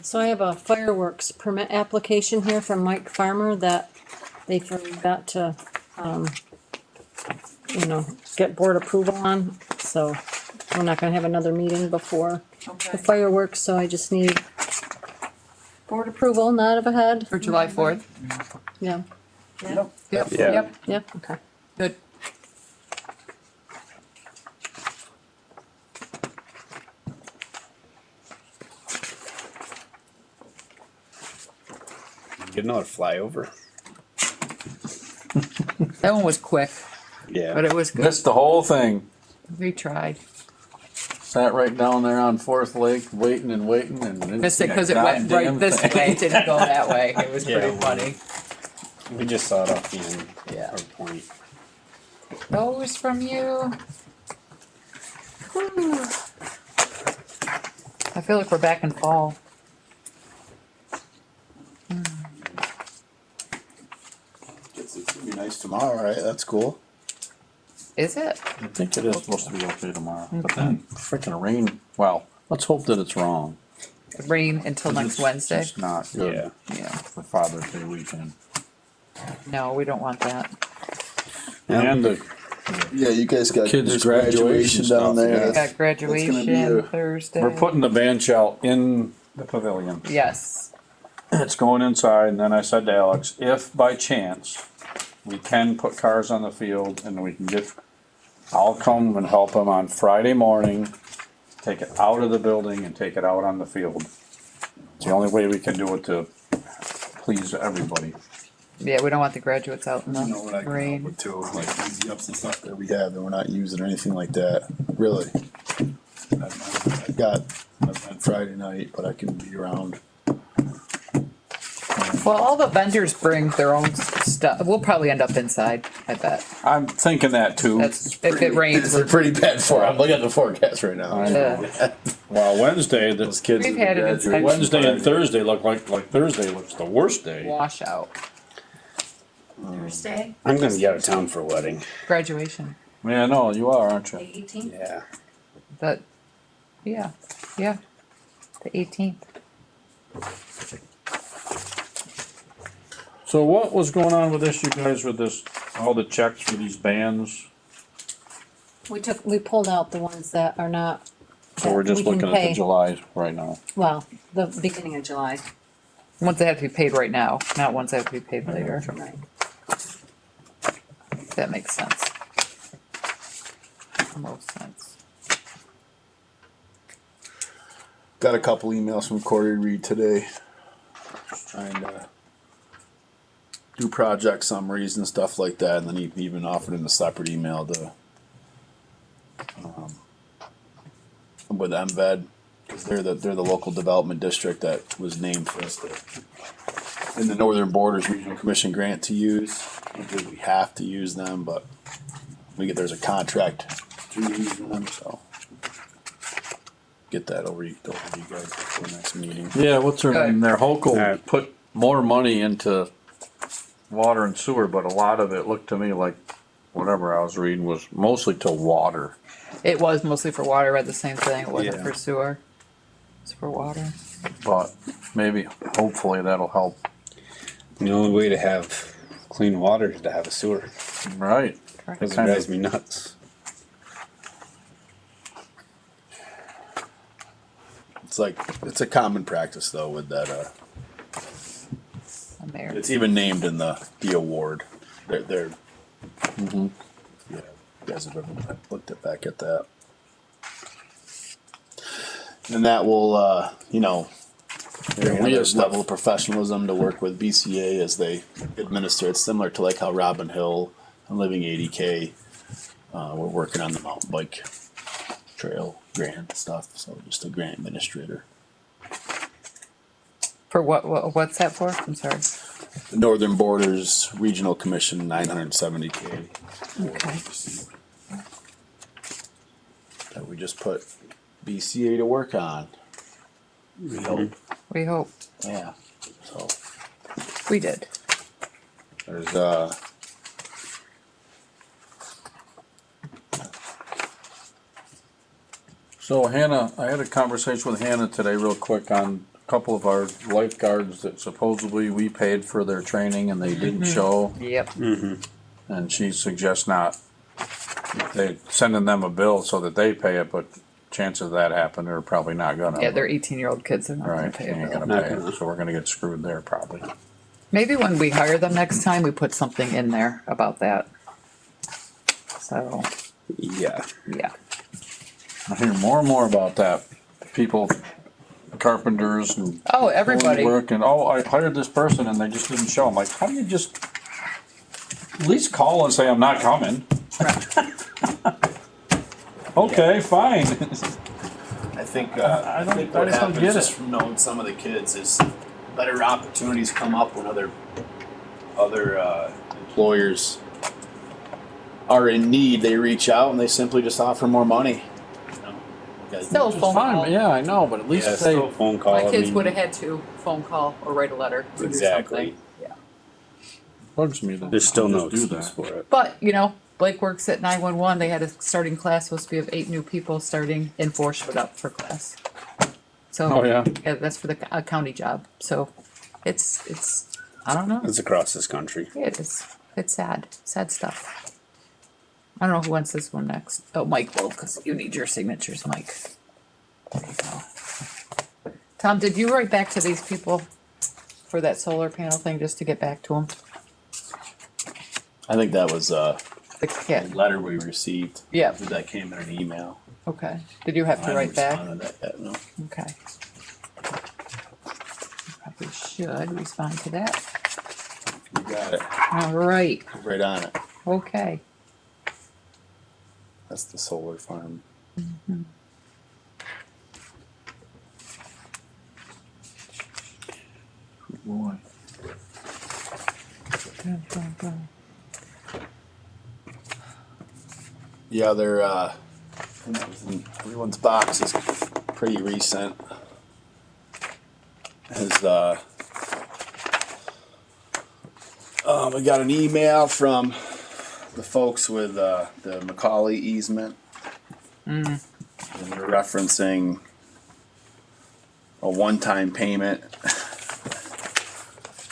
So I have a fireworks permit application here from Mike Farmer that they forgot to, get board approval on. So we're not gonna have another meeting before Okay. the fireworks, so I just need board approval, nod of a head. For July 4th? Yeah, Yep. Yeah. Yep. yeah, okay. Good. Get another flyover. That one was quick, Yeah. but it was good. Missed the whole thing. We tried. Sat right down there on Fourth Lake, waiting and waiting, and didn't Missed it see a because it went right goddamn this thing. way. It didn't go that way. It was pretty Yeah. funny. We just saw it off the end. Yeah. Our point. Those from you. Whew. I feel like we're back in fall. It's gonna be nice tomorrow, right? That's cool. Is it? I think it is supposed to be okay tomorrow, but then freaking rain. Well, let's hope that it's wrong. Rain until next It's Wednesday? just not good. Yeah. Yeah. For Father's Day weekend. No, we don't want that. And the Yeah, you guys got Kids' there's graduation down stuff, there. yeah. We That's- got graduation gonna be a- Thursday. we're putting the bench out in the pavilion. Yes. It's going inside, and then I said to Alex, if by chance we can put cars on the field and we can get, I'll come and help them on Friday morning, take it out of the building and take it out on the field. It's the only way we can do it to please everybody. Yeah, we don't want the graduates out in You know what I the come up rain. with too, like easy ups and stuff that we have that we're not using or anything like that. Really, I got an event Friday night, but I can be around. Well, all the vendors bring their own stuff. We'll probably end up inside, I bet. I'm thinking that too. That's, if it rains, It's pretty bad for. I'm looking at the forecast right now. I know. Well, Wednesday, Those the kids. We've will be had it graduating. inside. Wednesday and Thursday look like Thursday looks the worst day. washout. Thursday, I'm gonna be out of town for a wedding. Graduation. Yeah, no, you are, aren't the you? 18th. Yeah. That, yeah, yeah. The 18th. So what was going on with this, you guys, with this, all the checks for these bands? We pulled out the ones that are not. So we're that just we can looking at the pay. July right now. Well, the beginning of July. Ones that have to be paid right now, not ones that have to be paid later. Right. That makes sense. Most sense. Got a couple emails from Corey Reed today. Just trying to do project summaries and stuff like that, and then he even offered in a separate email to with MVED, because they're the local development district that was named for us in the Northern Borders Regional Commission grant to use. I don't think we have to use them, but there's a contract to use them, so get that over to you guys before the next meeting. Yeah, what's her name there? Hokel Alright. put more money into water and sewer, but a lot of it looked to me like whatever I was reading was mostly to water. It was mostly for water. I read the same thing. It wasn't Yeah. for sewer. It's for water. But maybe, hopefully that'll help. The only way to have clean water is to have a sewer. Right. Correct. Because it Kind of. drives me nuts. It's a common practice though with that. I'm there. It's even named in the award. They're yeah. You guys have ever looked back at that, and that will we have level of professionalism to work with BCA as they administer. It's similar to like how Robin Hill and Living 80K. We're working on the mountain bike trail grant stuff, so just a grant administrator. For what's that for? I'm sorry. The Northern Borders Regional Commission, 970K. Okay. That we just put BCA to work on. We hope. We hope. Yeah. So We did. there's So Hannah, I had a conversation with Hannah today real quick on couple of our lifeguards that supposedly we paid for their training and they didn't show, Yep. and she suggests not, they sending them a bill so that they pay it, but chances of that happen, they're probably not gonna. Yeah, they're 18-year-old kids. They're not gonna Right, pay they a ain't bill. gonna Not pay gonna. it, so we're gonna get screwed there probably. Maybe when we hire them next time, we put something in there about that. So, Yeah. yeah. I hear more and more about that. People, carpenters and. Oh, everybody. Work and, oh, I hired this person and they just didn't show. I'm like, how do you just, at least call and say I'm not coming? Okay, fine. I think, I I don't- think I what just don't happens get just it. from knowing some of the kids is better opportunities come up when other employers are in need. They reach out and they simply just offer more money. You know, you guys Still know. phone call. Fine, yeah, I know, but at least Yeah, say, still phone call. My I kids mean, would have had to phone call or write a letter to Exactly. do something. Yeah. bugs me that. There's still no just do excuse that. for it. But, you know, Blake works at 911. They had a starting class, supposed to be of 8 new people starting in Forshwood for class. So, Oh, yeah. that's for the county job. So, it's, I don't know. It's across this country. It is. It's sad stuff. I don't know who wants this one next. Oh, Mike will, because you need your signatures, Mike. There you go. Tom, did you write back to these people for that solar panel thing, just to get back to them? I think that was a The kid. letter we received. Yeah. That came in an email. Okay. Did you have to I write back? haven't responded to that yet, no. Okay. Probably should respond to that. You got it. All right. Right on it. Okay. That's the solar farm. Boy. Yeah, they're everyone's box is pretty recent. We got an email from the folks with the Macaulay easement. And they're referencing a one-time payment.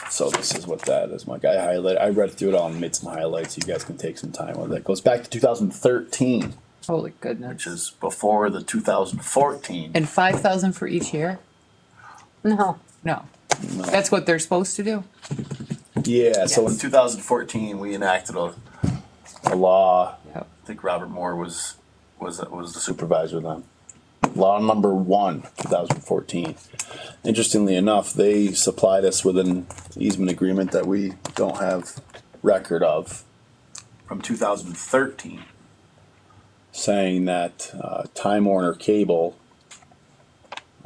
So this is what that is. My guy highlighted. I read through it all and made some highlights. You guys can take some time with it. It goes back to 2013, Holy goodness. which is before the 2014. And 5,000 for each year? No, No. That's what they're supposed to do? Yeah. So in Yes. 2014, we enacted a law. Yep. I think Robert Moore was the supervisor then. Law number 1, 2014. Interestingly enough, they supplied us with an easement agreement that we don't have record of from 2013, saying that Time Warner Cable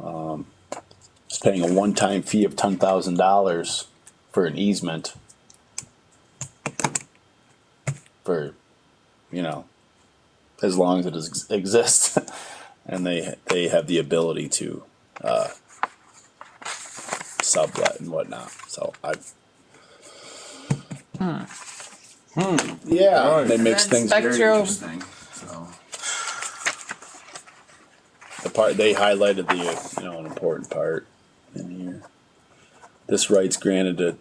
is paying a one-time fee of $10,000 for an easement for, as long as it exists. And they have the ability to sublet and whatnot. So yeah, they makes Then things very Spectrum. interesting. So the part they highlighted an important part in here. This rights granted to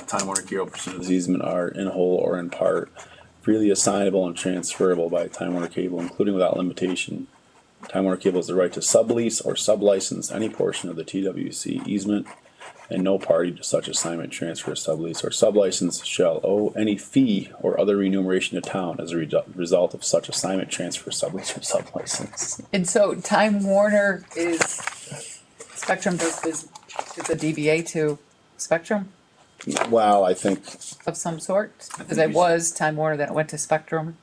Time Warner Cable pursuant to this easement are in whole or in part freely assignable and transferable by Time Warner Cable, including without limitation. Time Warner Cable has the right to sublease or sublicense any portion of the TWC easement, and no party to such assignment, transfer, sublease, or sublicense shall owe any fee or other remuneration to town as a result of such assignment, transfer, sublease, or sublicense. And so Time Warner is, Spectrum is the DBA to Spectrum Well, I think of some sort? Because it was Time Warner, then it went to Spectrum.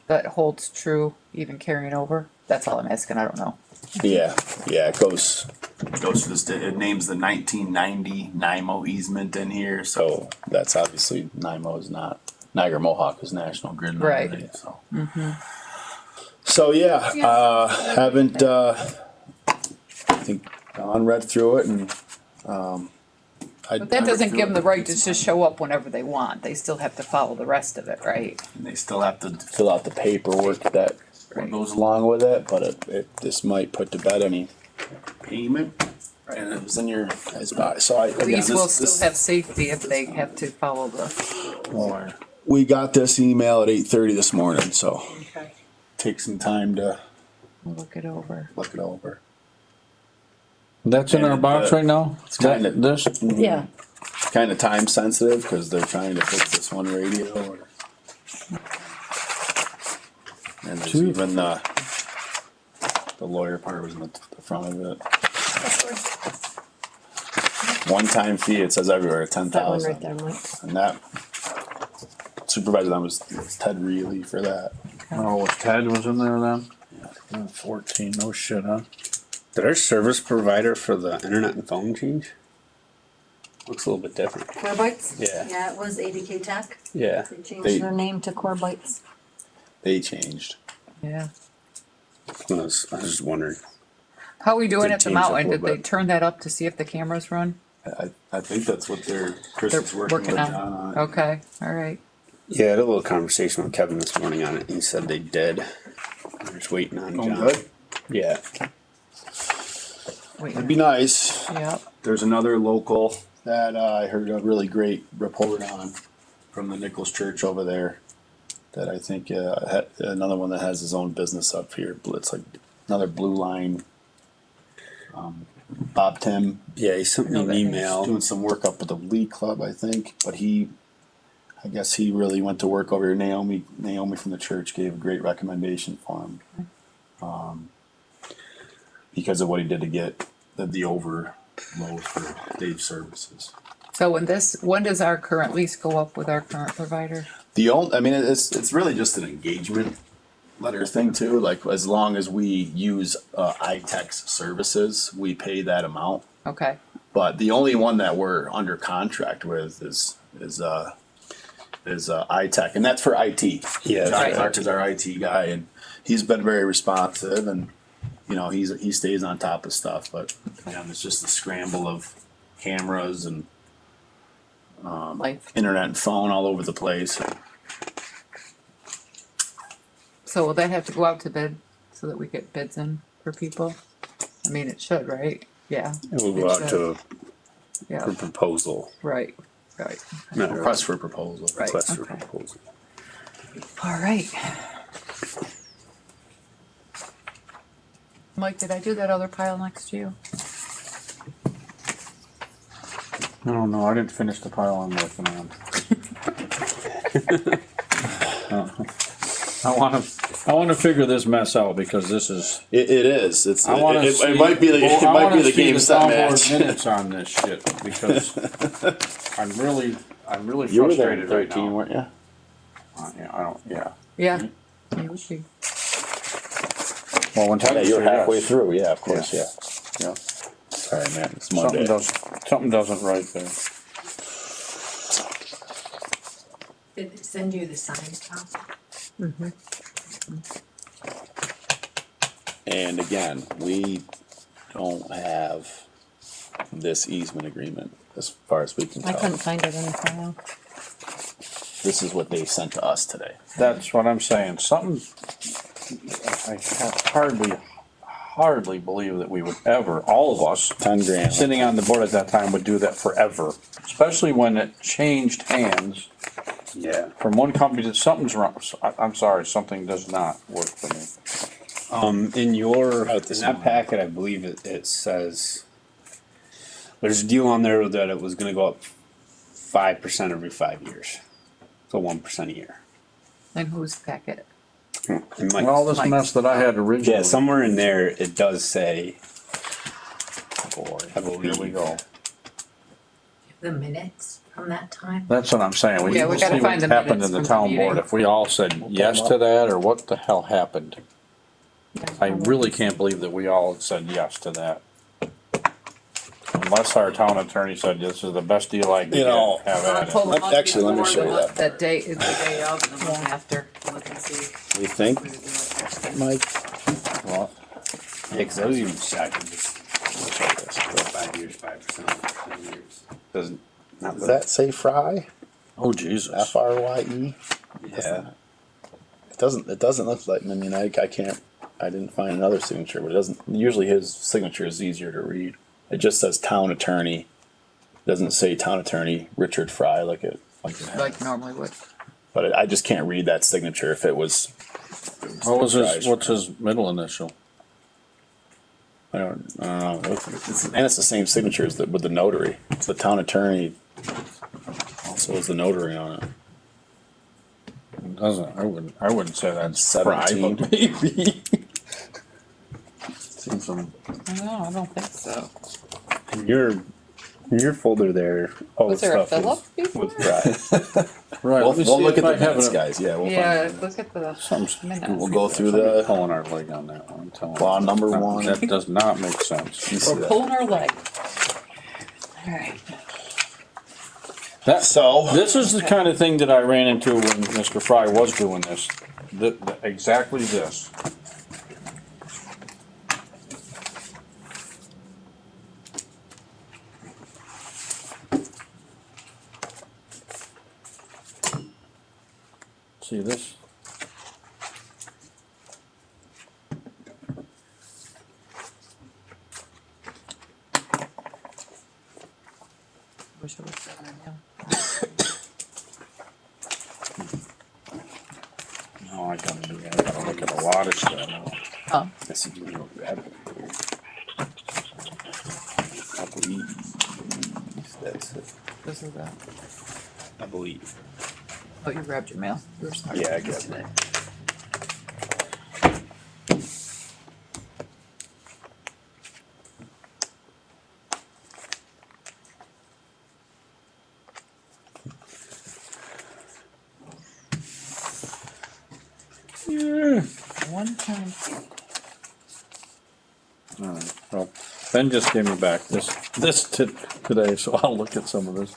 That holds true, even carrying over? That's all I'm asking, I don't know. yeah, it goes to this. It names the 1990 NIMO easement in here, so that's obviously NIMO is not Niagara Mohawk is National Grid, Right. nowadays, so. So yeah, haven't I think Don read through it and But that doesn't give them the right to just show up whenever they want. They still have to follow the rest of it, right? And they still have to fill out the paperwork that Right. goes along with it, but this might put to bed any payment And it was in your guys' box, so again, Police will this- still have safety if they have to follow the. we got this email at 8:30 this morning, so Okay. take some time to Look it over. look it over. That's in our box right now? It's kinda- This? Yeah, Kind of time sensitive because they're trying to fix this one radio. And there's Two. even the lawyer part was in the front of it. One-time fee, it says everywhere, that one right 10,000. there, Mike. And that supervisor that was Ted Reilly for that. Oh, Ted was in there then? 14, no shit, huh? Did our service provider for the internet and phone change? Looks a little bit different. Core Bytes? Yeah. Yeah, it was ADK Tech. Yeah. They changed They- their name to Core Bytes. They changed. Yeah. I was just wondering. How are we doing Did at the change a mountain? little Did they bit. turn that up to see if the cameras run? I think that's what Chris They're is working with John on. Okay, all right. Yeah, I had a little conversation with Kevin this morning on it. And he said they did. They're just waiting on Going John. good? Yeah. Wait, It'd be nice. yep. There's another local that I heard a really great report on from the Nichols Church over there. That I think another one that has his own business up here. It's like another Blue Line. Bob Tim Yeah, he sent me know an that name. email. doing some work up at the Lee Club, I think. But I guess he really went to work over here. Naomi from the church gave a great recommendation for him. Because of what he did to get the overload for Dave's services. So when does our current lease go up with our current provider? It's really just an engagement letter thing too. Like as long as we use iTech's services, we pay that amount. Okay, But the only one that we're under contract with is iTech, and that's for IT. Yeah, John right. Clark is our IT guy, and he's been very responsive, and he stays on top of stuff. But it's just a scramble of cameras and life. internet and phone all over the place. So will that have to go out to bid so that we get bids in for people? I mean, it should, right? Yeah. It will go out to Yeah, for proposal. right. No, Request for proposal. Right. request for okay. proposal. All right. Mike, did I do that other pile next to you? I don't know, I didn't finish the pile I'm working on. I wanna figure this mess out because this is. It is. I wanna see. It might be the I wanna see game the set town match. board minutes on this shit because I'm really You were there in frustrated right 13, now. weren't you? Yeah. Yeah. You would be. Well, when Yeah, Ted you're was here, halfway yes. through. Yeah, of course. Yeah. Yeah. Yeah. Sorry, man. It's Monday. Something doesn't right there. Did they send you the signed copy? And again, we don't have this easement agreement as far as we can I tell. couldn't find it in the file. This is what they sent to us today. That's what I'm saying. Something, I can hardly believe that we would ever, all of us, 10 grand. sitting on the board at that time would do that forever. Especially when it changed hands Yeah. from one company to something's wrong. I'm sorry, something does not work for me. In Out this in that morning. packet, I believe it says there's a deal on there that it was going to go up 5% every 5 years, so 1% a year. And whose packet? It might- All this Mike. mess that I had originally. yeah, somewhere in there it does say. Boy, I believe. Here we go. The minutes from that time? That's what I'm saying. Yeah, we need to gotta see find what the happened minutes in the from the town board. meeting. If we all said yes to that, or what the hell happened? I really can't believe that we all said yes to that. Unless our town attorney said this is the best deal I can You know, have Well, I at told it. them month Actually, let me before, show the you month- that. day is the day of, and the month after. Look and see. you think, Mike? Well, yeah, because I was even shocked. It just 5 years, 5%, 10 years. Doesn't not Does that say Fry? Oh, Jesus. Frye? Yeah. It doesn't look like, I can't, I didn't find another signature, but it doesn't, usually his signature is easier to read. It just says town attorney. Doesn't say town attorney Richard Fry like it has. Like normally would. But I just can't read that signature if it was. What's his middle initial? I don't know. And it's the same signature as with the notary. It's the town attorney. Also has the notary on it. It doesn't, I wouldn't say that's Fry, 17. but maybe. Seems some, No, I don't think so. In your folder there, all Was the there a stuff Philip is before? with Fry. right, let me We'll see look if at I the have minutes, it. guys. Yeah, we'll Yeah, find look at the Something's- minutes. We'll go through Somebody's the. pulling our leg on that one, I'm telling you. Law number That- one. That does not make sense. You see We're that? pulling our leg. Alright. That, So this is the kind of thing that I ran into when Mr. Fry was doing this. Exactly this. See this? Wish it was better now. No, I gotta look at a lot of stuff. Huh? I said you can go grab it. I believe that's it. This is that. I believe. Oh, you grabbed your mail. You were smart. Yeah, I grabbed it. One time. Alright, well, Ben just gave me back today, so I'll look at some of this.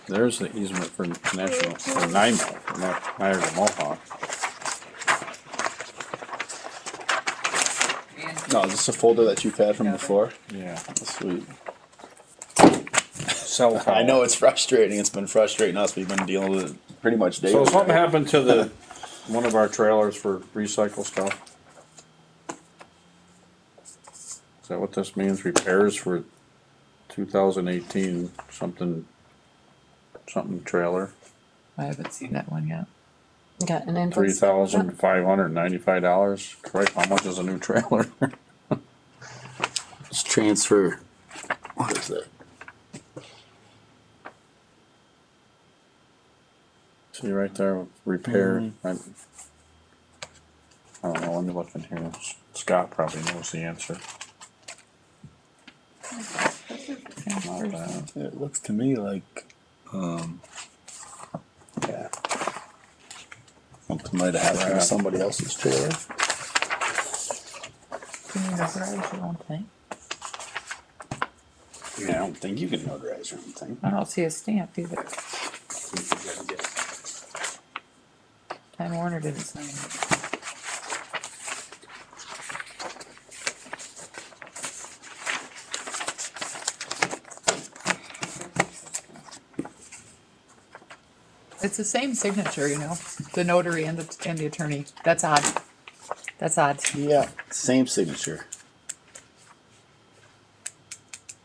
There's the easement for National, for NIMO, not Niagara Mohawk. No, is this a folder that you've had from before? Yeah. Sweet. Cell tower. I know it's frustrating. It's been frustrating us. We've been dealing with it pretty much daily. So something happened to one of our trailers for recycle stuff? Is that what this means? Repairs for 2018, something trailer, I haven't seen that one yet. Got an invoice? for that? $3,595. Right, how much is a new trailer? It's transfer. What is that? See right there, repair. I don't know, let me look in here. Scott probably knows the answer. Not bad. It looks to me like Yeah. something might have happened to somebody else's trailer. Can you notarize your own thing? Yeah, I don't think you can notarize or anything. I don't see a stamp either. Time Warner didn't sign it. It's the same signature, you know, the notary and the attorney. That's odd. That's odd. Yeah, same signature.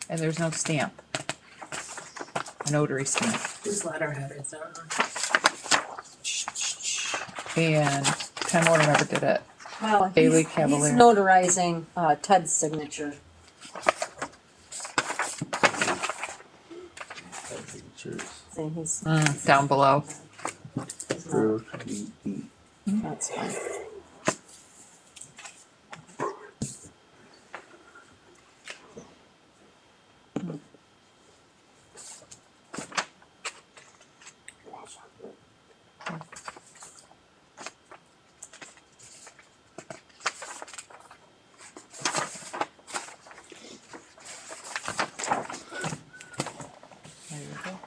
And there's no stamp. A notary stamp. Whose letterhead is that on? And Time Warner never did it. Well, Bailey he's Cavalier. notarizing, Ted's signature. See, he's, Down below. that's fine. There you go.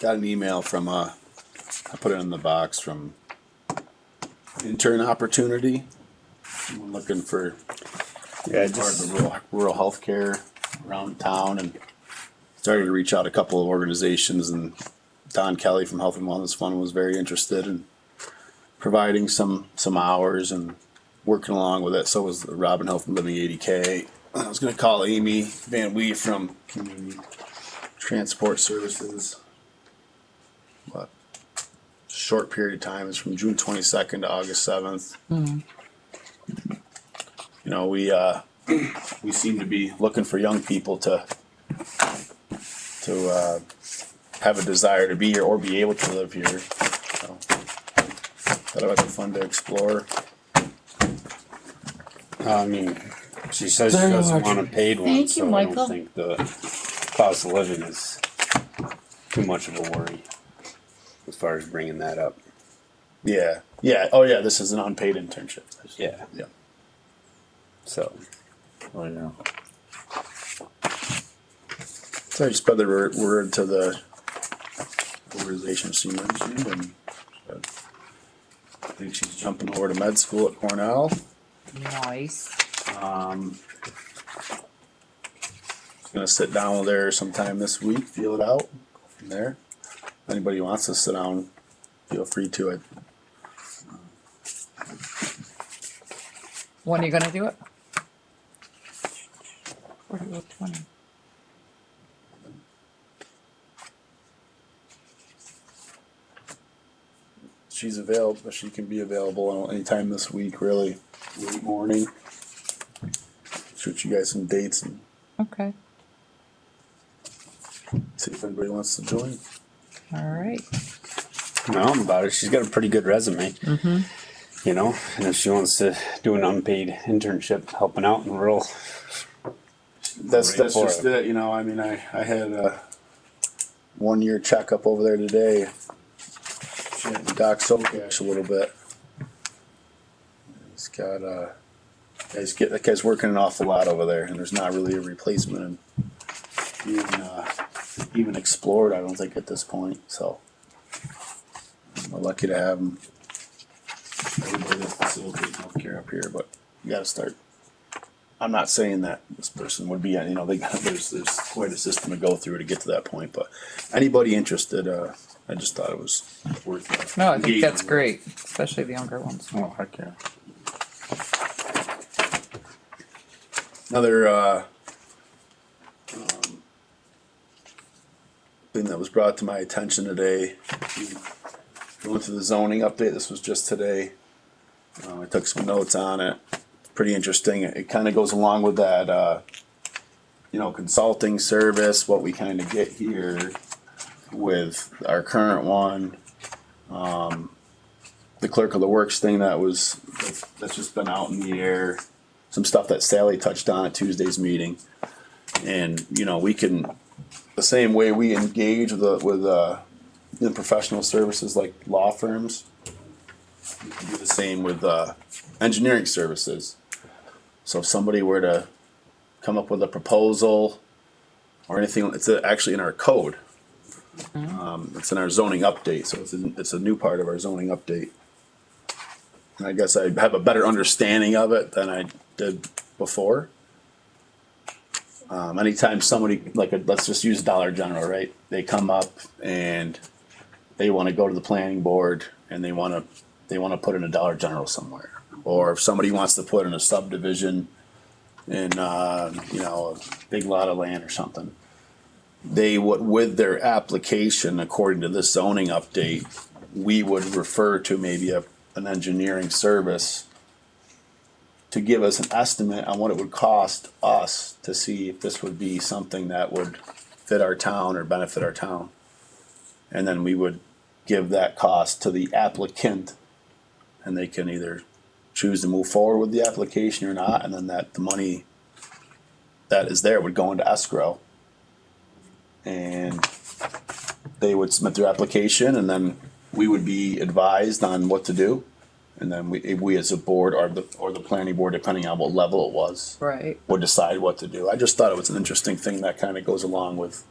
Got an email from I put it in the box from intern opportunity. I'm looking for Yeah, part of the rural healthcare around town and started to reach out a couple of organizations and Don Kelly from Health and Wellness Fund was very interested in providing some hours and working along with it. So was Robin Hill from Living 80K. I was going to call Amy Van Wee from Community Transport Services. But short period of time is from June 22nd to August 7th. You know, we seem to be looking for young people to have a desire to be here or be able to live here. So that would be fun to explore. I mean, she says she doesn't want a paid one, Thank you, so I Michael. don't think the cost of living is too much of a worry as far as bringing that up. Yeah, yeah. Oh, yeah. This is an unpaid internship. Yeah. Yeah. So, Oh, yeah. So I just spread the word to the organization she mentioned, and I think she's jumping over to med school at Cornell. Nice. Gonna sit down with her sometime this week, feel it out from there. If anybody wants to sit down, feel free to it. When are you gonna do it? 20. She's available. She can be available anytime this week, really. Late morning. Shoot you guys some dates and Okay, see if anybody wants to join. all right. no, I'm about it. She's got a pretty good resume. You know, and if she wants to do an unpaid internship helping out in rural, That's Right for just it. it, you know. I mean, I had a 1 year checkup over there today. She had to dock Socash a little bit. He's got that guy's working an awful lot over there, and there's not really a replacement even explored. I don't think at this point. So we're lucky to have him. Everybody that's facilitating healthcare up here, but you got to start. I'm not saying that this person would be, you know, there's quite a system to go through to get to that point, but anybody interested, I just thought it was worth it. No, I think that's great, especially the younger ones. Oh, heck yeah. Another thing that was brought to my attention today, going through the zoning update, this was just today. I took some notes on it. Pretty interesting. It kind of goes along with that, consulting service, what we kind of get here with our current one. The clerk of the works thing that's just been out in the air. Some stuff that Sally touched on at Tuesday's meeting. And, we can, the same way we engage in professional services like law firms, we can do the same with engineering services. So if somebody were to come up with a proposal or anything, it's actually in our code. It's in our zoning update, so it's a new part of our zoning update. And I guess I have a better understanding of it than I did before. Anytime somebody, let's just use Dollar General, right? They come up and they want to go to the planning board and they want to put in a Dollar General somewhere. Or if somebody wants to put in a subdivision in, a big lot of land or something, they would, with their application, according to this zoning update, we would refer to maybe an engineering service to give us an estimate on what it would cost us to see if this would be something that would fit our town or benefit our town. And then we would give that cost to the applicant, and they can either choose to move forward with the application or not, and then the money that is there would go into escrow. And they would submit their application, and then we would be advised on what to do. And then we as a board or the planning board, depending on what level it was, Right. would decide what to do. I just thought it was an interesting thing that kind of goes along with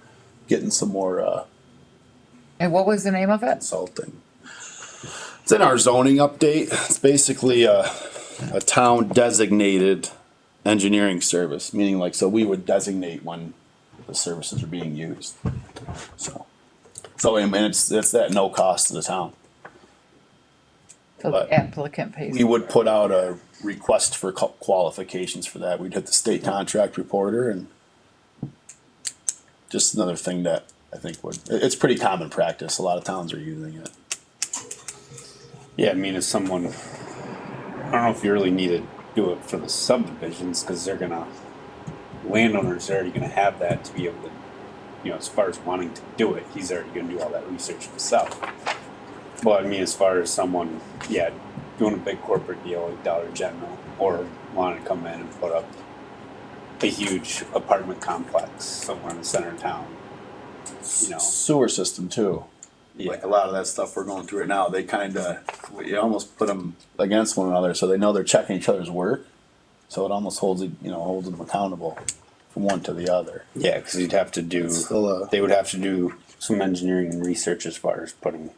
getting some more And what was the name of it? consulting. It's in our zoning update. It's basically a town designated engineering service, meaning so we would designate when the services are being used. So So, I mean, it's at no cost to the town. So But the applicant pays. We would put out a request for qualifications for that. We'd hit the state contract reporter and just another thing that I think it's pretty common practice. A lot of towns are using it. Yeah, I mean, as someone, I don't know if you really need to do it for the subdivisions, cause landowners are already gonna have that to be able to, you know, as far as wanting to do it, he's already gonna do all that research himself. But I mean, as far as someone, yeah, doing a big corporate deal like Dollar General, or wanting to come in and put up a huge apartment complex somewhere in the center of town, you know. Sewer system too. Yeah. Like a lot of that stuff we're going through right now, they you almost put them against one another, so they know they're checking each other's work. So it almost holds them accountable from one to the other. Yeah, because you'd have to do. They would have to do some engineering and research as far as putting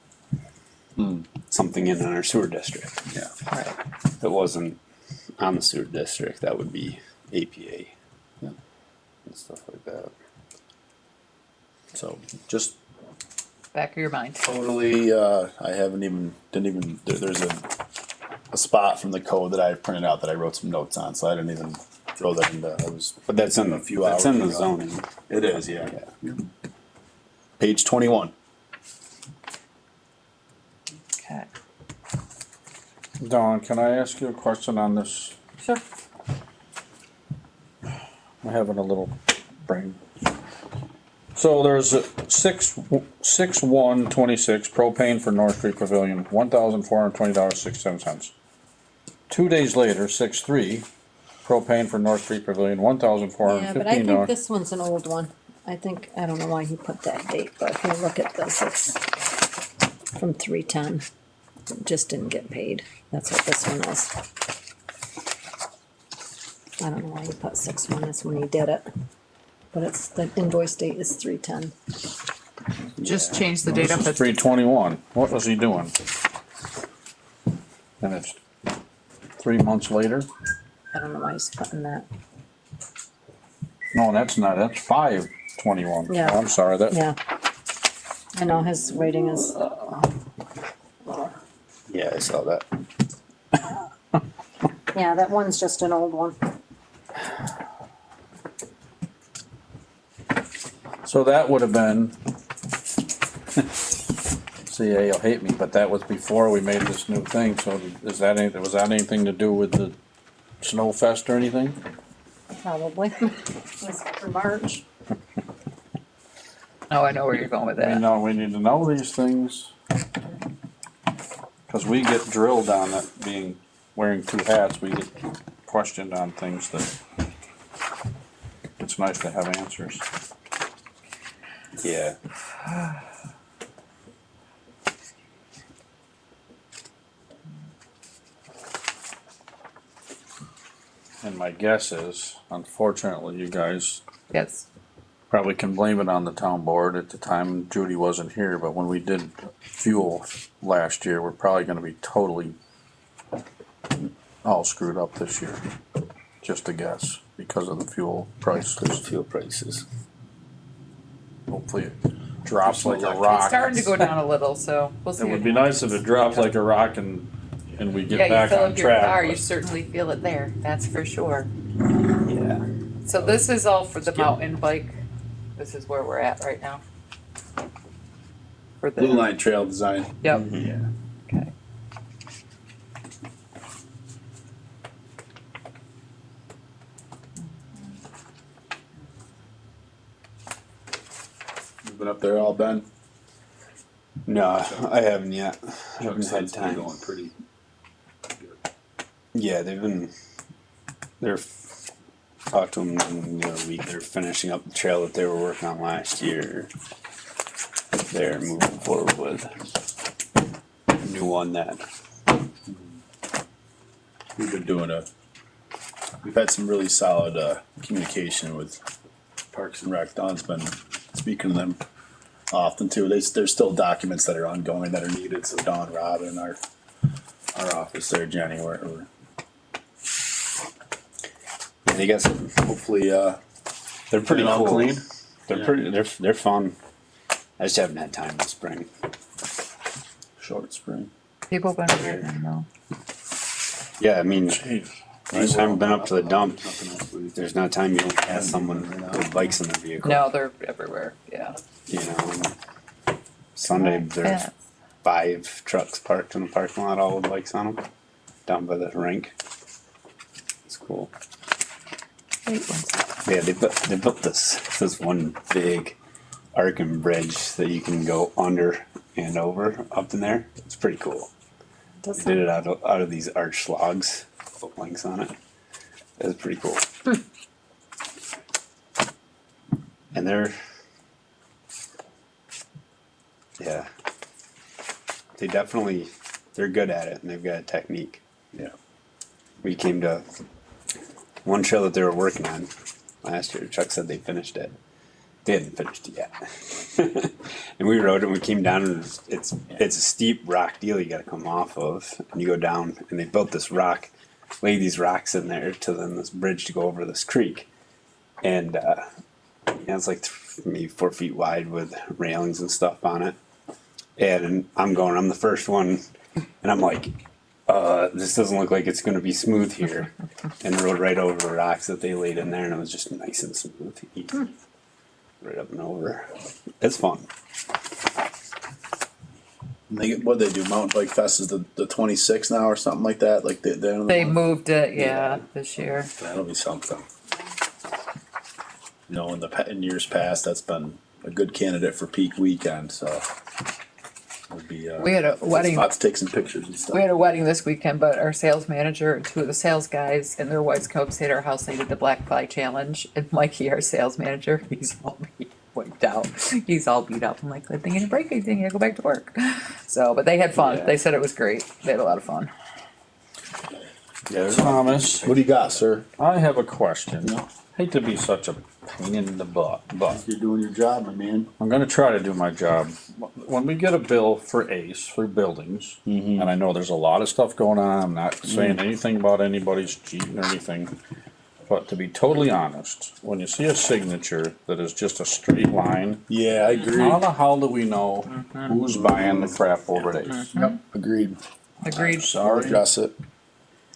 something in our sewer district. Yeah. Right. If it wasn't on the sewer district, that would be APA. Yeah. And stuff like that. So just Back of your mind. totally, there's a spot from the code that I printed out that I wrote some notes on, so I didn't even throw that into, But that's in A few hours That's in the ago. zoning. it is, yeah. Yeah. Page 21. Okay. Dawn, can I ask you a question on this? Sure. I'm having a little brain. So there's a 6/1/26 propane for North Street Pavilion, $1,420.67. 2 days later, 6/3, propane for North Street Pavilion, Yeah, but I think $1,415. this one's an old one. I don't know why he put that date, but if you look at this, it's from 3/10. It just didn't get paid. That's what this one is. I don't know why he put 6/1, that's when he did it. But the invoice date is 3/10. Just change the date up at 3/21. What was he doing? And it's 3 months later? I don't know why he's putting that. No, that's 5/21. Yeah. Oh, I'm sorry, Yeah. I know his rating is, Yeah, I saw that. yeah, that one's just an old one. So that would have been, CA, you'll hate me, but that was before we made this new thing, so was that anything to do with the snow fest or anything? Probably. It's for March. Oh, I know where you're going with We that. know, we need to know these things. Cause we get drilled on it wearing two hats, we get questioned on things that it's nice to have answers. Yeah. And my guess is, unfortunately, you guys Yes. probably can blame it on the town board. At the time, Judy wasn't here, but when we did fuel last year, we're probably gonna be totally all screwed up this year. Just a guess, because of the fuel prices. Fuel prices. Hopefully it drops like a rock. It's starting to go down a little, so we'll see. It would be nice if it dropped like a rock and we Yeah, get you back fill on up your car, track. you but- certainly feel it there, that's for sure. Yeah. So this is all for the mountain bike. This is where we're at right now. For the. Blue Line Trail Design. Yep, Yeah. okay. You've been up there all, Ben? No, I haven't yet. I haven't Chuck had said they're time. going pretty good. Yeah, they're talked to them the other week. They're finishing up the trail that they were working on last year. They're moving forward with a new one that. We've been we've had some really solid communication with Parks and Rec. Don's been speaking to them often too. There's still documents that are ongoing that are needed. So Don, Rob, and our office there, Jenny, we're They got some. hopefully They're pretty all cool. clean. They're Yeah. pretty. They're fun. I just haven't had time this spring. Short spring. People been working though. Yeah, I mean, Jeez. anytime I've been up to the dump, there's not time you don't have someone with bikes in their vehicle. No, they're everywhere, yeah. You know, and Sunday there's Yeah. 5 trucks parked in the parking lot, all with bikes on them, down by the rink. It's cool. Wait one second. Yeah, they built this one big arcing bridge that you can go under and over up in there. It's pretty cool. They did it out of these arch logs, with links on it. It's pretty cool. And they're they're good at it, and they've got a technique. Yeah. We came to one trail that they were working on last year. Chuck said they finished it. They hadn't finished it yet. And we rode it and we came down, and it's a steep rock deal you gotta come off of. And you go down, and they built this rock, laid these rocks in there to then this bridge to go over this creek. And it's like maybe 4 feet wide with railings and stuff on it. And I'm the first one, and I'm like, this doesn't look like it's gonna be smooth here. And rode right over the rocks that they laid in there, and it was just nice and smooth. Easy. Right up and over. It's fun. What they do? Mountain Bike Fest is the 26th now or something like that. Like the end of the They month? moved it, yeah, this year. That'll be something. You know, in years past, that's been a good candidate for peak weekend. So it would be. We had a wedding. Lots to take some pictures and stuff. We had a wedding this weekend, but our sales manager and 2 of the sales guys and their wives come up, stayed at our house. They did the Black Fly Challenge, and Mikey, our sales manager, he's all wiped out. He's all beat up. I'm like, good thing you didn't break anything. You gotta go back to work. So, but they had fun. Yeah. They said it was great. They had a lot of fun. Yeah, Thomas, What do you got, sir? I have a question. No. Hate to be such a pain in the butt, but You're doing your job, my man. I'm gonna try to do my job. When we get a bill for ACE, for buildings, and I know there's a lot of stuff going on, I'm not saying anything about anybody's cheating or anything, but to be totally honest, when you see a signature that is just a straight line, Yeah, I agree. how the hell do we know who's buying the crap over at ACE? Yep, agreed. Agreed. Sorry, Address it.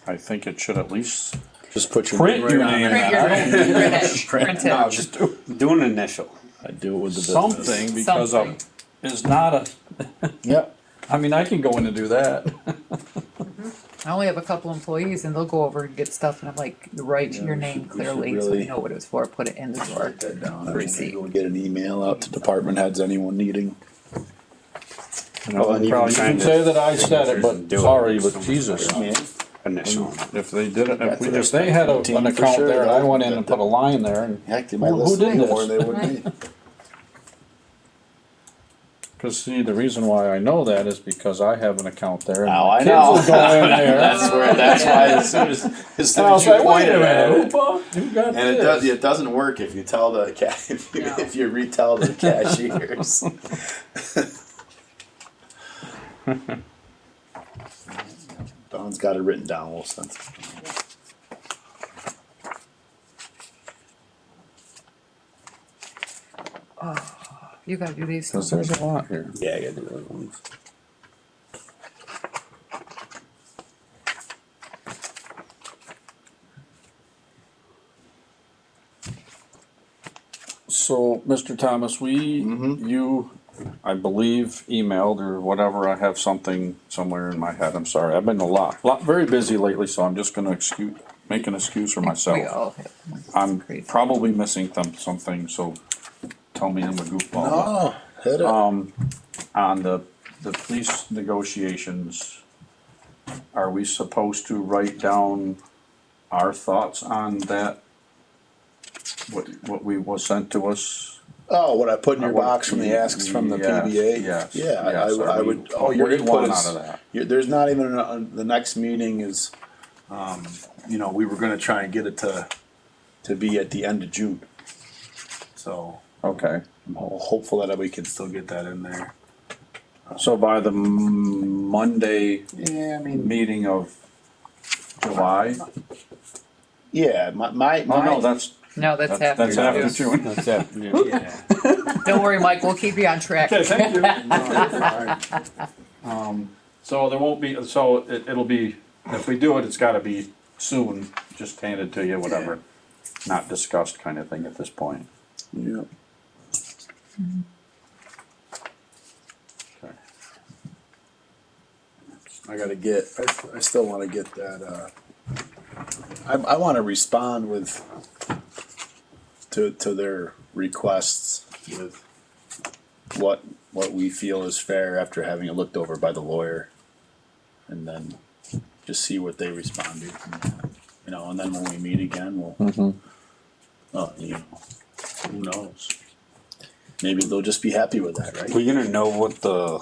I think it should at least Just put your print name your right on name. there. Print your name. Print it. Print No, it. just do an initial. I do it with the business. Something, because Something. is not a, Yep. I mean, I can go in and do that. I only have a couple employees, and they'll go over and get stuff, and I'm like, write Yeah, your we name should- we should clearly so really- they know what it was for. Put it in the drawer. Write that down. Receipt. We'll get an email out to department heads, anyone needing. Well, and You even can trying to- say that I said it, but Do it. sorry, but Jesus. Initial. If they did it, That's if they had an for account sure, there and I went in right? and put a line there and, Heck, they might Who listen did anymore, this? they wouldn't be. cause see, the reason why I know that is because I have an account there and Now my I kids know. will go in there. That's why as soon as And I'll you say, wait pointed a at minute, it. who got And this? it doesn't work if you tell the No. if you retell the cashiers. Don's got it written down, Wilson. You gotta do these. Cause there's a lot here. Yeah, I gotta do those ones. So, Mr. Thomas, you, I believe, emailed or whatever, I have something somewhere in my head, I'm sorry, I've been very busy lately, so I'm just gonna make an excuse for We myself. all have. I'm Crazy. probably missing something, so tell me I'm a goofball. Oh, hit it. On the police negotiations, are we supposed to write down our thoughts on that? What was sent to us? Oh, what I put in your What- box from the asks from the yes, PBA? yes, Yeah, yes, I would, oh, what your do you want input out of is, that? there's not even, the next meeting is, we were gonna try and get it to be at the end of June. So, Okay, I'm hopeful that we can still get that in there. so by the Monday Yeah, I mean. meeting of July? Yeah, my. Oh, no, that's No, that's after. after June. June. That's it. Yeah. Don't worry, Mike, we'll keep you on track. Okay, thank you. So there won't be, so it'll be, if we do it, it's gotta be soon, just handed to you, whatever. Not discussed kind of thing at this point. Yep. Okay. I gotta get, I still wanna get that, I wanna respond with, to their requests with what we feel is fair after having it looked over by the lawyer. And then just see what they respond to, you know, and then when we meet again, we'll, you know, who knows? Maybe they'll just be happy with that, right? We gonna know what the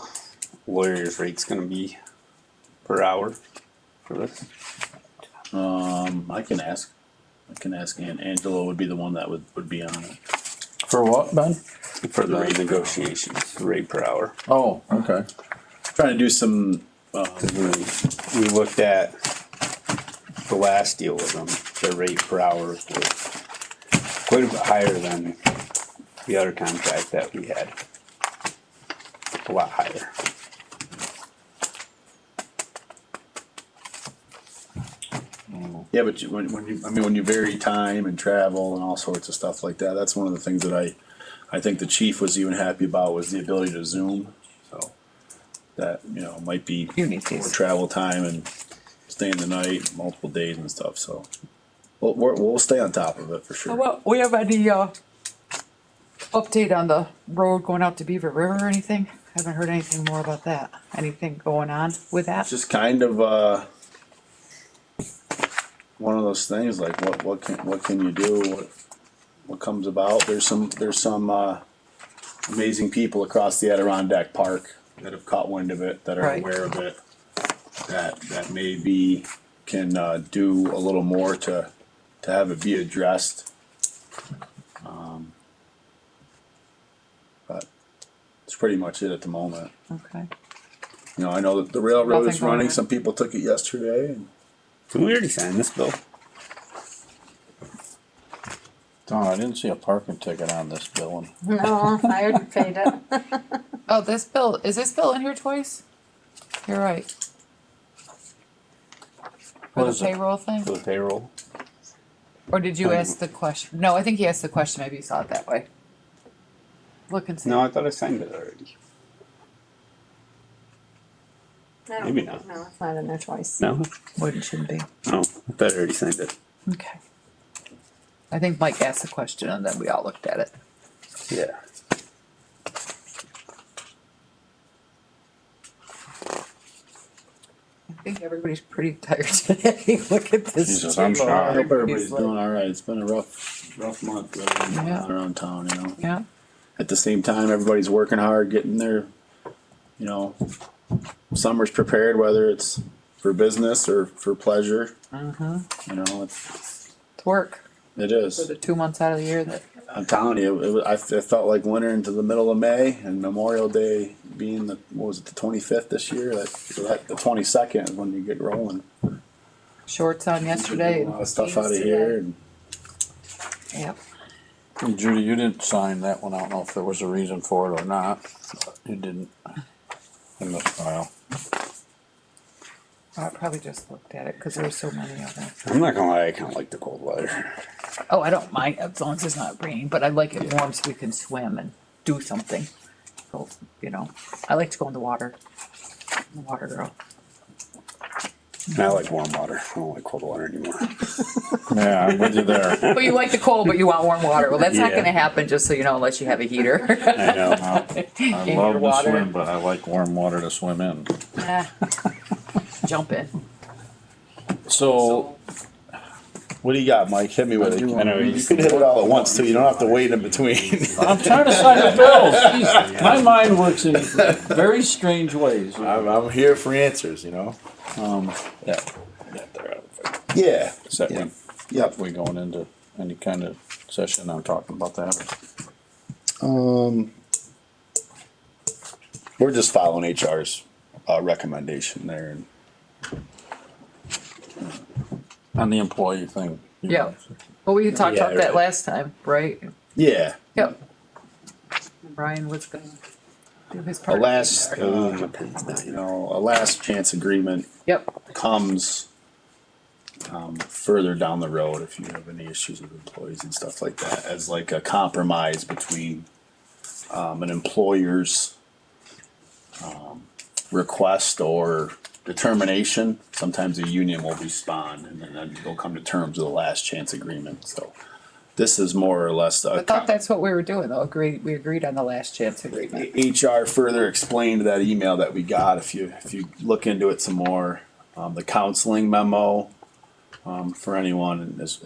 lawyer's rate's gonna be per hour for this? I can ask. Angelo would be the one that would be on it. For what, Ben? For the rate negotiations, the rate per hour. Oh, okay. Trying to do some, We looked at the last deal with them, their rate per hour was quite a bit higher than the other contract that we had. A lot higher. yeah, but when you vary time and travel and all sorts of stuff like that, that's one of the things that I think the chief was even happy about was the ability to Zoom. So that, you know, might be You need more these. travel time and staying the night, multiple days and stuff. So we'll stay on top of it for sure. Well, we have any, update on the road going out to Beaver River or anything? Haven't heard anything more about that. Anything going on with that? It's just kind of one of those things like what can you do, what comes about. There's some amazing people across the Adirondack Park that have caught wind of it, that are Right. aware of it, that maybe can do a little more to have it be addressed. But it's pretty much it at the moment. Okay. You know, I know that the railroad Nothing is going running. on. Some people took it yesterday. And Did we already sign this bill? Don, I didn't see a parking ticket on this bill. No, I already paid it. Oh, is this bill in here twice? You're right. For What the is it? payroll thing? For the payroll? Or did you ask the question? No, I think he asked the question, maybe you saw it that way. Look and see. No, I thought I signed it already. Maybe not. No, it's not in there twice. No? Wouldn't, shouldn't be. Oh, I thought I already signed it. Okay. I think Mike asked the question and then we all looked at it. Yeah. I think everybody's pretty tired today. Look at this. Jesus, I'm table. shocked. I hope everybody's He's like- doing all right. It's been a rough month Yeah. around town, you know. Yeah, At the same time, everybody's working hard, getting their, you know, summer's prepared, whether it's for business or for pleasure. You know, it's work it for is. the 2 months out of the year that, I'm telling you, it felt like winter into the middle of May, and Memorial Day being the 25th this year. The 22nd is when you get rolling. shorts on yesterday. A lot of stuff out of here. And Yep. And Judy, you didn't sign that one. I don't know if there was a reason for it or not. But you didn't in this file. I probably just looked at it because there were so many of them. I'm not gonna lie, I kinda like the cold weather. Oh, I don't mind as long as it's not raining, but I like it warm so we can swim and do something. So, you know, I like to go in the water. I'm a water girl. I like warm water. I don't like cold water anymore. Yeah, I'm with you there. But you like the cold, but you want warm water. Well, that's not Yeah. going to happen, just so you know, unless you have a heater. I know. I In love your to water. swim, but I like warm water to swim in. Ah. Jump in. so, what do you got, Mike? Hit me with it. I know You can hit it all at once too. You don't have to wait in between. I'm trying to sign the bills. Jeez, my mind works in very strange ways. I'm here for answers, you know. Yeah, they're out of it. Yeah. Is that Yeah. when Yep. we going into any kind of session? I'm talking about that. We're just following HR's recommendation there, and On the employee thing. Yeah. Well, we talked Yeah, about that right. last time, right? yeah. Yep. Brian was gonna do his A part. last, a last chance agreement Yep, comes further down the road if you have any issues with employees and stuff like that, as like a compromise between an employer's request or determination. Sometimes a union will respond and then they'll come to terms with a last chance agreement. So this is more or less I thought that's what we were doing though, we agreed on the last chance agreement. HR further explained that email that we got. If you look into it some more, the counseling memo for anyone is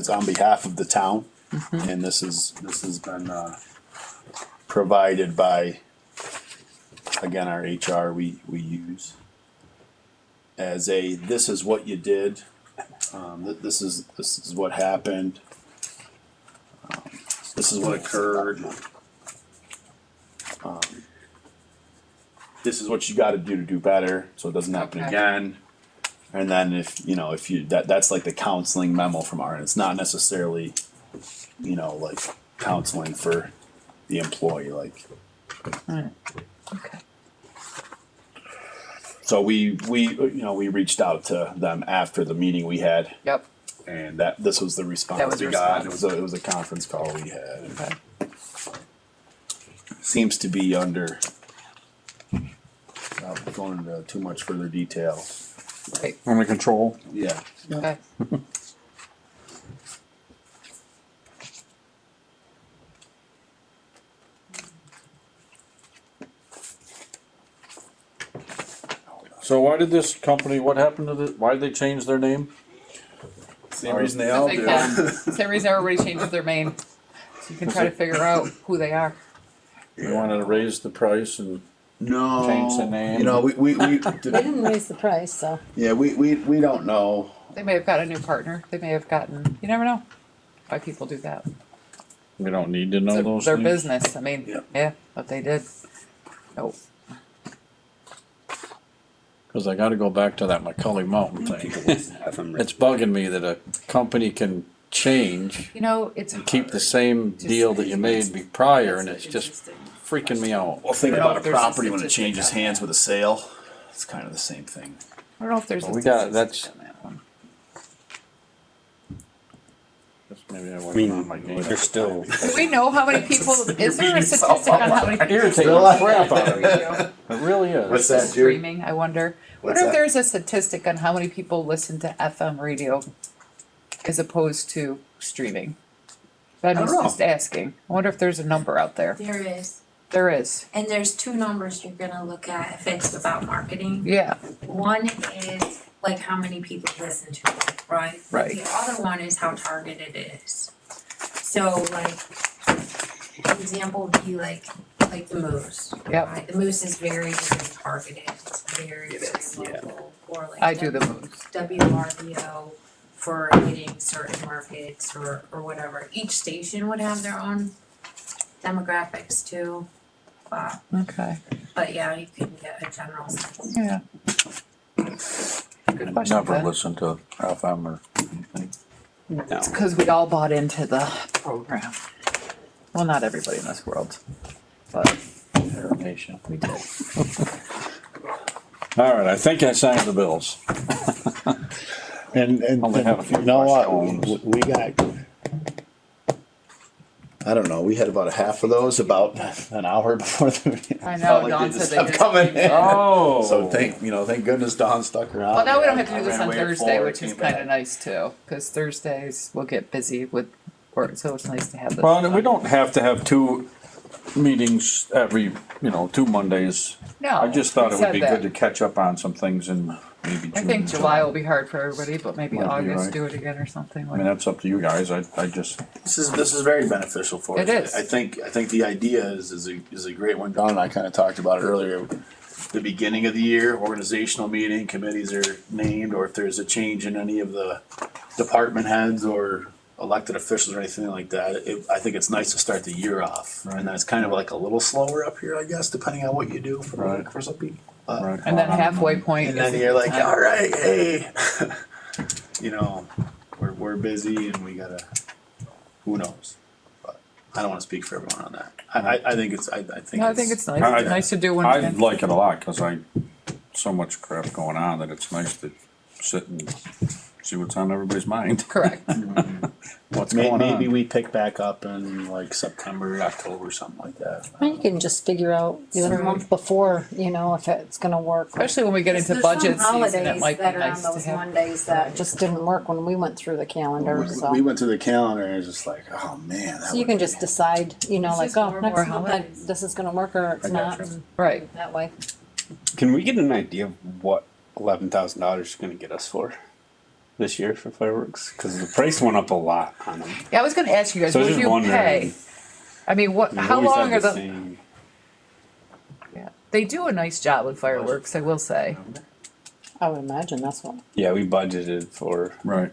on behalf of the town, and this has been provided by, again, our HR we use as a, this is what you did, this is what happened, this is what occurred, this is what you got to do better so it doesn't happen Okay. again. And then if you that's like the counseling memo from our end. It's not necessarily like counseling for the employee, like. Alright. Okay. So we reached out to them after the meeting we had, Yep, and this was the response That was we the got. response. It was a conference call we had. okay. Seems to be under. Without going into too much further detail. Right, Under control. Yeah. okay. So why did this company, what happened to why did they change their name? Same reason they all They do. can. Same reason everybody changes their name, so you can try to figure out who they are. They wanted to raise the price and No. Change the name. We They didn't raise the price, so. yeah, we don't know. They may have got a new partner, they may have gotten, you never know why people do that. we don't need to know It's those their things. business, I mean, Yeah. yeah, what they did. Nope. Cause I gotta go back to that McCully Mountain thing. It's bugging me that a company can change You know, it's. and keep the same deal that you made prior and it's just freaking me out. Well, think I don't know about if a there's a property when it statistic changes on hands with a sale. It's kind of the same thing. I don't know if there's a Well, we got- statistic on that one. Just maybe I I wasn't mean, on my game. they're still. Do we know how many people, is there a statistic on how many people? Irritating the crap out of me. It really is. What's that, Jude? Streaming, I wonder. What's Wonder if that? there's a statistic on how many people listen to FM radio as opposed to streaming. I'm don't know. just asking. I wonder if there's a number out there. There is, There is. and there's two numbers you're gonna look at if it's about marketing. Yeah, One is like how many people listen to it, right? Right. The other one is how targeted it is. So like, an example would be like the Moose. Yep. Right? The Moose is very, very targeted, it's very, It very is, yeah. local. Or like I do the moves. WRBO for hitting certain markets or whatever. Each station would have their own demographics too. Okay, But yeah, you can get a general sense. yeah. Good question, Never Ben. listen to FM or anything. It's because we all bought into the program. Well, not everybody in this world, but Nation. we did. All right, I think I signed the bills. And Only have a few you know what, questions. we got, I don't know, we had about a half of those about an hour before the meeting. I know, Felt like Dawn they said they kept just- coming in. Oh. So thank goodness Dawn stuck around. Well, now we don't have to I do this ran on away at Thursday, 4, which is came kind of back. nice too, because Thursdays we'll get busy with work, so it's nice to have this. Well, we don't have to have two meetings every, 2 Mondays. No, I just thought we it would said be that. good to catch up on some things in maybe June. I think July will be hard for everybody, but maybe Might be August right. do it again or something I mean, like. that's up to you guys. I just, This is very beneficial for us. It is. I think the idea is a great one. Don and I kind of talked about it earlier. The beginning of the year, organizational meeting, committees are named, or if there's a change in any of the department heads or elected officials or anything like that. I think it's nice to start the year off, and then it's kind of like a little slower up here, I guess, depending on what you do Right. for some people. right. And then halfway point. And then is you're the like, time. all right, hey, we're busy and we gotta. Who knows? But I don't wanna speak for everyone on that. I think it's, I think No, I think it's nice. I- It's nice to do one I again. like it a lot, cause so much crap going on that it's nice to sit and see what's on everybody's mind. Correct. What's going on? Maybe we pick back up in like September, October, something like that. Well, you can just figure out even a month before, you know, if it's gonna work. Especially when we get into There's budget some season, it holidays might be that are on nice to those have. Mondays that just didn't work when we went through the calendar, so. We went through the calendar and it's just like, oh man. that So you would can be- just decide, you know, It's like, just oh, more next month, holidays. this is gonna work or it's I not, gotcha. and Right. that way. Can we get an idea of what $11,000 is going to get us for this year for fireworks? Because the price went up a lot on them. Yeah, I was gonna ask you guys, So I what was do just you wondering. pay? I mean, what, We how always long had are the, same- yeah, they do a nice job with fireworks, I will say. I would imagine that's what. Yeah, we budgeted for. Right.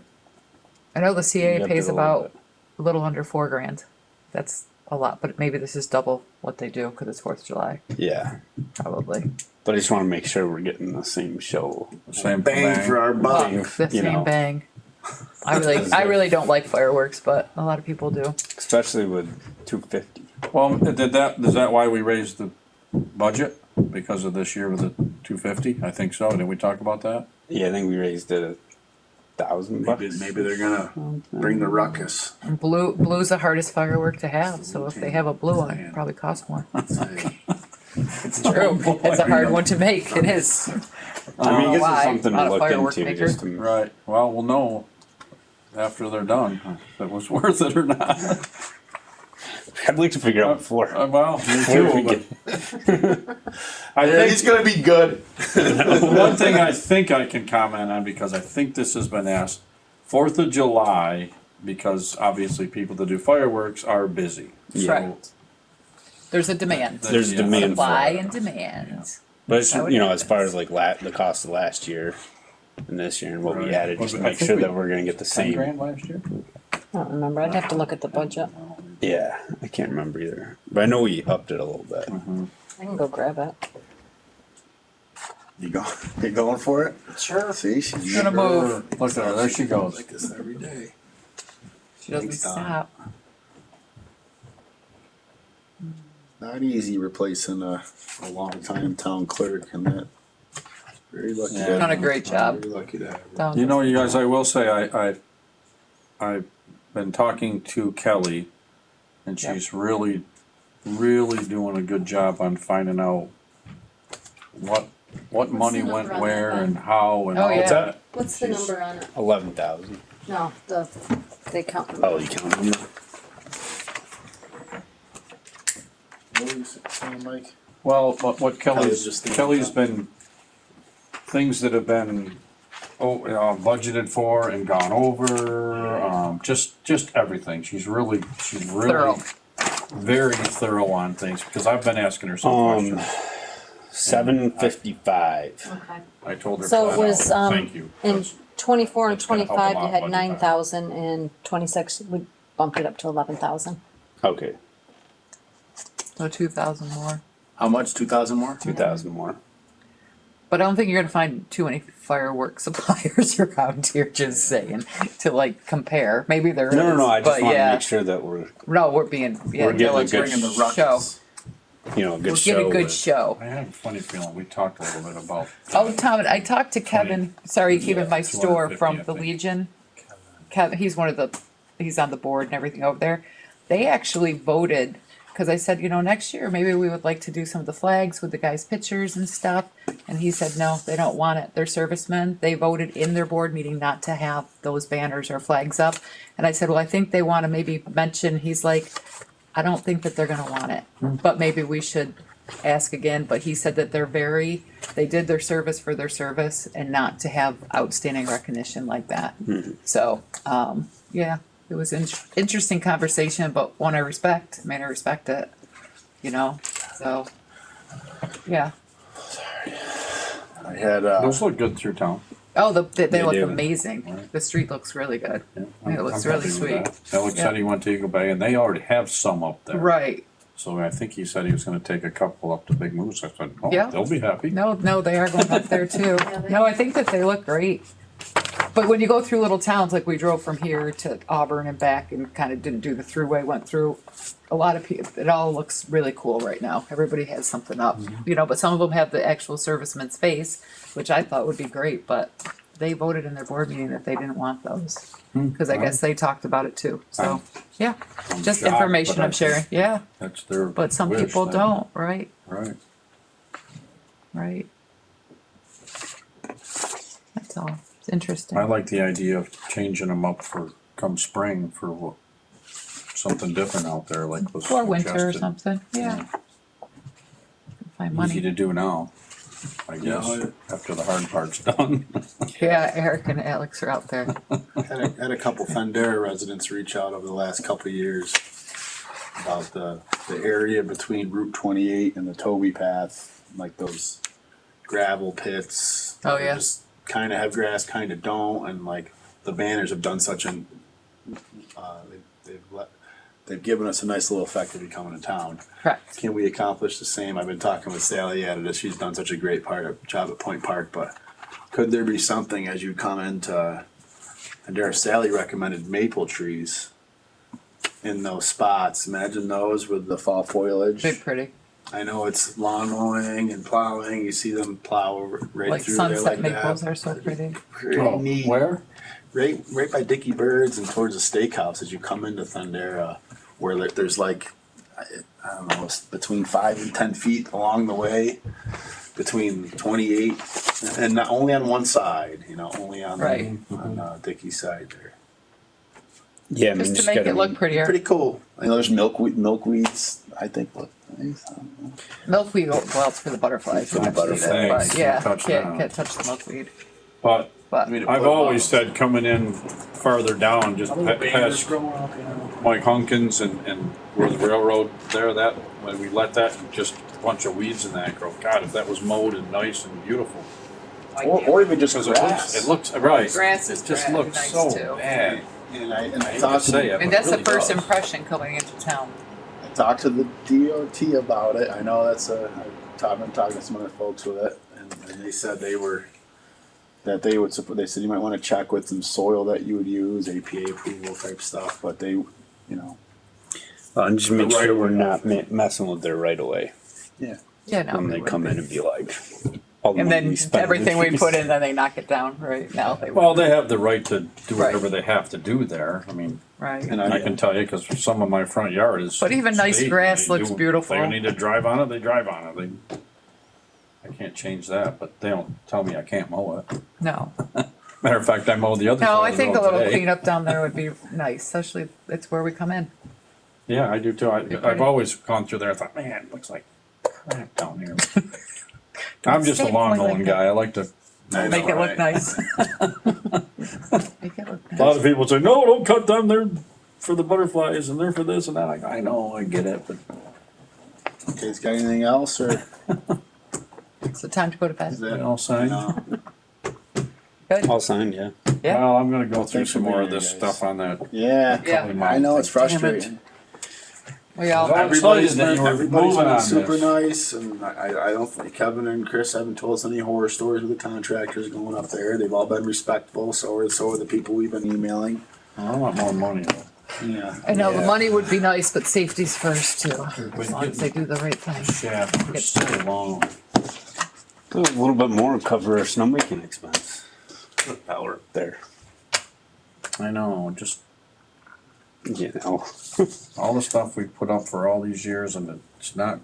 I know the we CAA upped pays it a little about bit. a little under $4,000. That's a lot, but maybe this is double what they do, cause it's 4th of July, Yeah, probably. but I just want to make sure we're getting the same show. Same Bang thing. for our buck. Bang. The You same know. bang. I really don't like fireworks, but a lot of people do. Especially with 250. Well, is that why we raised the budget? Because of this year with the 250? I think so. Did we talk about that? Yeah, I think we raised it $1,000. Maybe they're gonna bring the ruckus. And blue's the hardest firework to have, so if they have a blue one, it probably costs more. It's true. It's a hard one to make. It is. I mean, this why. is something Not to a look firework into. maker. Just to, Right. Well, we'll know after they're done if it was worth it or not. I'd like to figure out before. Well, me Before we too. get- I Yeah, think he's gonna be good. one thing I think I can comment on, because I think this has been asked, 4th of July, because obviously people that do fireworks are busy. Correct. There's a demand. There's demand for Supply it. and demand. But it's, How it you know, as far happens. as like the cost of last year and this year and what we Right. added, just to I make think sure we- that we're gonna get the 10 same. grand last year? I don't remember, I'd have to look at the budget. Yeah, I can't remember either, but I know we upped it a little bit. I can go grab it. You going for it? Sure. See, she's Gonna move. Look at her, there she goes. like this every day. She doesn't Thanks, Tom. stop. Not easy replacing a long-time town clerk and that. Very lucky. Yeah. to have Done a her. great job. Very lucky to have her. Down You to- know, you guys, I will say, I've been talking to Kelly, and Yep. she's really doing a good job on finding out what money the went number on where that, and how and Oh, all yeah. that. What's the Jeez. number on it? 11,000. No, they count. Oh, you counted them? What were you saying, Mike? Well, what Kelly's just thinking Kelly's about. been, things that have been, budgeted for and gone over, just everything. She's really Thorough. very thorough on things, because I've been asking her some questions. 755. Okay. I told her. So it flat was, out, thank you. In 'cause 24 and That's gonna help a 25, lot you had budget-wise. 9,000, and 26, we bumped it up to 11,000. Okay, So 2,000 more. How much? 2,000 more? 2,000 more. But I don't think you're gonna find too many fireworks suppliers around here, just saying, to like compare. Maybe there is. No, I just but want to yeah. make sure that we're, No, we're being, yeah, We're getting a Dylan's good bringing the Show. ruckus. you know, a good We're show. getting a good with- show. I have a funny feeling, we talked a little bit about. Oh, Tom, I talked to Kevin, sorry, he came in my store 250, from I the think. Legion. Kevin, he's he's on the board and everything over there. They actually voted, cause I said, next year, maybe we would like to do some of the flags with the guys' pictures and stuff. And he said, no, they don't want it. They're servicemen. They voted in their board meeting not to have those banners or flags up. And I said, well, I think they wanna maybe mention, he's like, I don't think that they're gonna want it, but maybe we should ask again. But he said that they did their service for their service and not to have outstanding recognition like that. So, yeah, it was interesting conversation, but one I respect. I respect it, so, yeah. I had, Those look good through town. Oh, they They look do. amazing. Right. The street looks really good. Yeah, It looks I'm really happy with sweet. that. Alex said he went to Eagle Bay, and they already have some up there. Right. So I think he said he was gonna take a couple up to Big Moose. I said, oh, Yeah. they'll be happy. No, they are going up there too. No, I think that they look great. But when you go through little towns, like we drove from here to Auburn and back and kind of didn't do the throughway, went through a lot of people, it all looks really cool right now. Everybody has something up, you know, but some of them have the actual serviceman's face, which I thought would be great, but they voted in their board meeting that they didn't want those. Cause I guess they talked about it too, so, yeah, just shocked, information but I'm sharing, yeah, That's their. but some wish, people then. don't, right, Right. right. That's all, it's interesting. I like the idea of changing them up for come spring for something different out there, like was For winter or suggested. something, yeah. Find Easy money. to do now, I guess, after the hard part's done. Yeah, Eric and Alex are out there. Had a couple Fundera residents reach out over the last couple of years about the area between Route 28 and the Toby path, like those gravel pits. Oh, that yeah. Just kind of have grass, kind of don't, and like the banners have done such an. They've given us a nice little effect of becoming a town. Correct. Can we accomplish the same? I've been talking with Sally at it. She's done such a great job at Point Park, but could there be something as you come into, and there Sally recommended maple trees in those spots. Imagine those with the fall foliage. Big pretty. I know it's lawn mowing and plowing. You see them plow right Like through there sunset like maples that. are so pretty. Pretty Oh, neat. where? Right by Dickie Bird's and towards the steakhouse as you come into Thundera, where there's like, I don't know, between 5 and 10 feet along the way, between 28, and not only on one side, you know, only on Right. on Dickie's side there. Yeah, I mean, Just to just make gotta it look prettier. Pretty cool. I know there's milkweeds. I think look nice. I don't know. Milkweed, well, it's for the butterflies. For the we have to do that, butterflies. but yeah, Touch that. can't touch the milkweed. But But I mean, I've always said coming in farther down, just past growing up, you know. Mike Hunkins and where the railroad there, that, when we let that, and just a bunch of weeds in that grow. God, if that was mowed and nice and beautiful. Or even just Because grass. it looks, right. Grass is It just gra- looks nice so too. bad. And I I hate to talked say it, and but that's it the really first does. impression coming into town. I talked to the DOT about it. I know I've been talking to some other folks with it, and they said they would support. They said you might want to check with some soil that you would use, APA approval type stuff, but they, you know, and just make The right sure of we're way. not messing with their right of way Yeah, no. when we they wouldn't come be. in and be like, all the And money then we spent on the everything we trees. put in, then they knock it down, right? Now they Well, wouldn't. they have the right to do Right. whatever they have to do there. I mean, Right. and I can tell you, because some of my front yard is. But even nice state, grass they looks do- beautiful. If they need to drive on it, they drive on it. I can't change that, but they don't tell me I can't mow it. No. Matter of fact, I mowed the other side No, I of the think a road little today. cleanup down there would be nice, especially it's where we come in. Yeah, I do too. Be I've pretty. always gone through there and thought, man, it looks like crap down here. I'm just a Stay lawn like mowing that. guy. I like to. Make it look nice. Make it look A lot nice. of people say, no, don't cut them. They're for the butterflies and they're for this and that. I know, I get it, but okay, has got anything else or So time to go to is bed. that they all signed. no? Good. All signed, yeah. Yeah. Well, I'm gonna go through Thanks for some more being of here, this guys. stuff on that. Yeah, Yeah. I know it's Damn it. frustrating. We all. I'm excited that you were Everybody's moving been on super this. nice, and I don't think Kevin and Chris haven't told us any horror stories with the contractors going up there. They've all been respectful. So are the people we've been emailing. I want more money though. Yeah, I know the yeah. money would be nice, but safety's first too. As long as they do the right thing. Shaft for so long. A little bit more would cover our snowmaking expense. The power up there, I know, just you know. all the stuff we put up for all these years and it's not.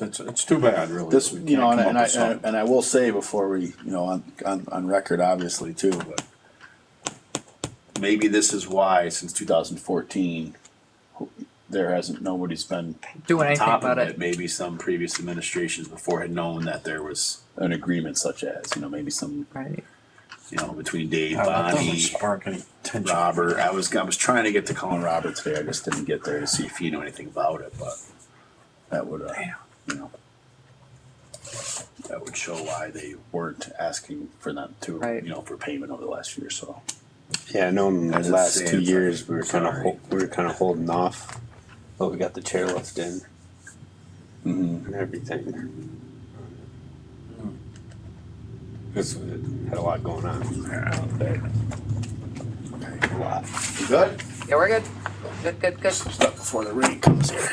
It's too bad, really. This, We you know, can't come and up with something. I will say before we, you know, on record, obviously too, but maybe this is why since 2014 nobody's been Doing on anything top about of it. Maybe some previous administrations before had known that there was an agreement such as, you know, maybe some, Right. you know, between Dave, God, that doesn't Bonnie, spark any tension. Robert. I was trying to get to calling Robert today. I just didn't get there to see if he knew anything about it, but that would, you know, that would show why they weren't asking for them to, Right. you know, for payment over the last year. So Yeah, I know in the As it last stands, 2 years we were kind sorry. of holding off, but we got the chairlift in and everything. This had a lot going on out there. You good? Yeah, we're good. Good. Stuff before the rain comes here.